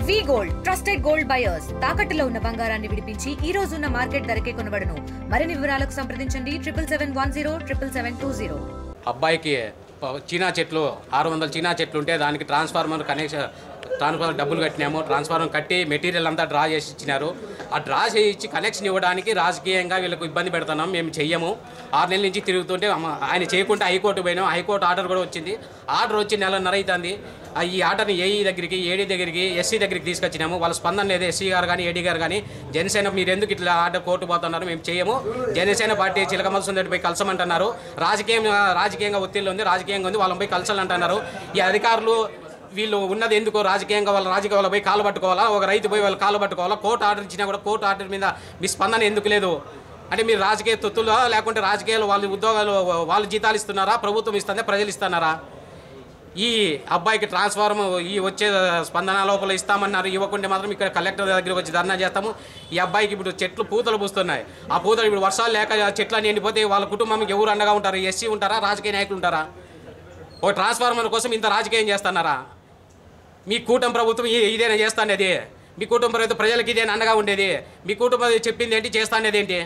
వి gold trusted gold buyers తాకట్టులో ఉన్న బంగారాన్ని విడిపించి ఈ రోజు ఉన్న మార్కెట్ ధరకే కొనబడును. మరిన్ని వివరాలకు సంప్రదించండి 7710772020. అబ్బాయికి చీనా చెట్లు 600 చీనా చెట్లు ఉంటే దానికి ట్రాన్స్ఫార్మర్ డబ్బులు కట్టినాము. ట్రాన్స్ఫార్మర్ కట్టి మెటీరియల్ అంతా డ్రా చేసి ఇచ్చినారు. ఆ డ్రా చేయించి కనెక్షన్ ఇవ్వడానికి రాజకీయంగా వీళ్ళకు ఇబ్బంది పెడుతున్నాం. మేము చెయ్యము. 6 నెలల నుంచి తిరుగుతుంటే ఆయన చేయకుంటే హైకోర్టు పోయినాం. హైకోర్టు ఆర్డర్ కూడా వచ్చింది. ఆర్డర్ వచ్చి నెలన్నర అవుతుంది. ఈ ఆర్డర్ని ఏఈ దగ్గరికి, ఏడీ దగ్గరికి, ఎస్సీ దగ్గరికి తీసుకొచ్చినాము. వాళ్ళ స్పందన లేదు. ఎస్సీ గారు కానీ, ఏడీ గారు కానీ, జనసేన మీరు ఎందుకు ఇట్లా ఆర్డర్ కోర్టు పోతున్నారు, మేము చేయము. జనసేన పార్టీ చిలకమలసుందరి పోయి కలసమంటున్నారు. రాజకీయంగా ఒత్తిళ్ళు ఉంది, రాజకీయంగా ఉంది, వాళ్ళని పోయి కలసాలంటున్నారు. ఈ అధికారులు వీళ్ళు ఉన్నది ఎందుకు రాజకీయంగా వాళ్ళ పోయి కాలు పట్టుకోవాలా, ఒక రైతు పోయి వాళ్ళు కాలు పట్టుకోవాలా. కోర్టు ఆర్డర్ ఇచ్చినా కూడా కోర్టు ఆర్డర్ మీద మీ స్పందన ఎందుకు లేదు? అంటే మీరు రాజకీయ తొత్తులా, లేకుంటే రాజకీయాలు వాళ్ళ ఉద్యోగాలు వాళ్ళు జీతాలు ఇస్తున్నారా, ప్రభుత్వం ఇస్తుందా, ప్రజలు ఇస్తున్నారా? ఈ అబ్బాయికి ట్రాన్స్ఫార్మ్ ఈ వచ్చే స్పందన లోపల ఇస్తామన్నారు. ఇవ్వకుంటే మాత్రం ఇక్కడ కలెక్టర్ దగ్గరికి వచ్చి ధర్నా చేస్తాము. ఈ అబ్బాయికి ఇప్పుడు చెట్లు పూతలు పూస్తున్నాయి. ఆ పూతలు ఇప్పుడు వర్షాలు లేక చెట్లు ఎండిపోతే వాళ్ళ కుటుంబానికి ఎవరు అండగా ఉంటారు? ఎస్సీ ఉంటారా, రాజకీయ నాయకులు ఉంటారా? ఓ ట్రాన్స్ఫార్మర్ కోసం ఇంత రాజకీయం చేస్తున్నారా? మీ కూటమి ప్రభుత్వం ఇదేనా చేస్తానేది? మీ కుటుంబ ప్రభుత్వం ప్రజలకు ఇదేనా అండగా ఉండేది? మీ కుటుంబం చెప్పింది ఏంటి, చేస్తానేది ఏంటి?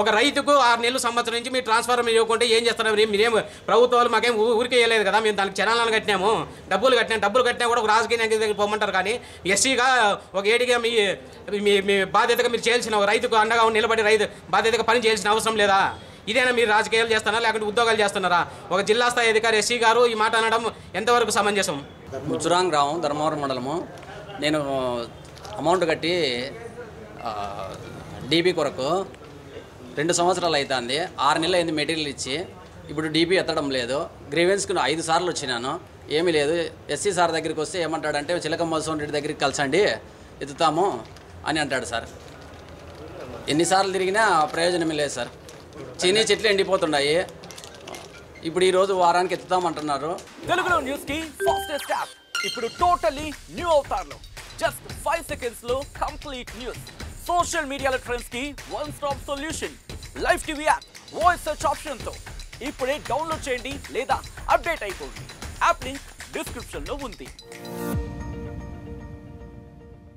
ఒక రైతుకు 6 నెలలు సంవత్సరం నుంచి మీరు ట్రాన్స్ఫార్మర్ ఇవ్వకుంటే ఏం చేస్తున్నారు? మీరేం ప్రభుత్వాలు మాకేం ఊరికే వేయలేదు కదా. మేము దానికి చనాలను కట్టినాము, డబ్బులు కట్టినా కూడా ఒక రాజకీయ నాయకుల దగ్గర పోమంటారు. కానీ ఎస్సీగా ఒక ఏడిగా మీ బాధ్యతగా మీరు చేయాల్సిన, ఒక రైతుకు అండగా నిలబడి రైతు బాధ్యతగా పని చేయాల్సిన అవసరం లేదా? ఇదేనా మీరు రాజకీయాలు చేస్తున్నారా, లేకుంటే ఉద్యోగాలు చేస్తున్నారా? ఒక జిల్లా స్థాయి అధికారి ఎస్సీ గారు ఈ మాట అనడం ఎంతవరకు సమంజసం? ముచ్చురాంగ్ గ్రామం, ధర్మవరం మండలము. నేను అమౌంట్ కట్టి డీబీ కొరకు 2 సంవత్సరాలు అవుతుంది. 6 నెలలు అయింది మెటీరియల్ ఇచ్చి. ఇప్పుడు డీబీ ఎత్తడం లేదు. గ్రీవెన్స్కి 5 సార్లు వచ్చినాను, ఏమీ లేదు. ఎస్సీ సార్ దగ్గరికి వస్తే ఏమంటాడంటే చిలకమలసోన్ రెడ్డి దగ్గరికి కలిసండి, ఎత్తుతాము అని అంటాడు సార్. ఎన్నిసార్లు తిరిగినా ప్రయోజనమే లేదు సార్. చీనీ చెట్లు ఎండిపోతున్నాయి. ఇప్పుడు ఈరోజు వారానికి ఎత్తుతామంటున్నారు. తెలుగులో న్యూస్ కి ఫాస్టెస్ట్ యాప్ ఇప్పుడు టోటలీ న్యూ అవతార్లో జస్ట్ 5 seconds లో కంప్లీట్ న్యూస్. సోషల్ మీడియాలో ట్రెండ్స్ కి one stop solution. Live TV app voice search option తో ఇప్పుడే డౌన్లోడ్ చేయండి లేదా అప్డేట్ అయిపోండి. యాప్ లింక్ డిస్క్రిప్షన్ లో ఉంది.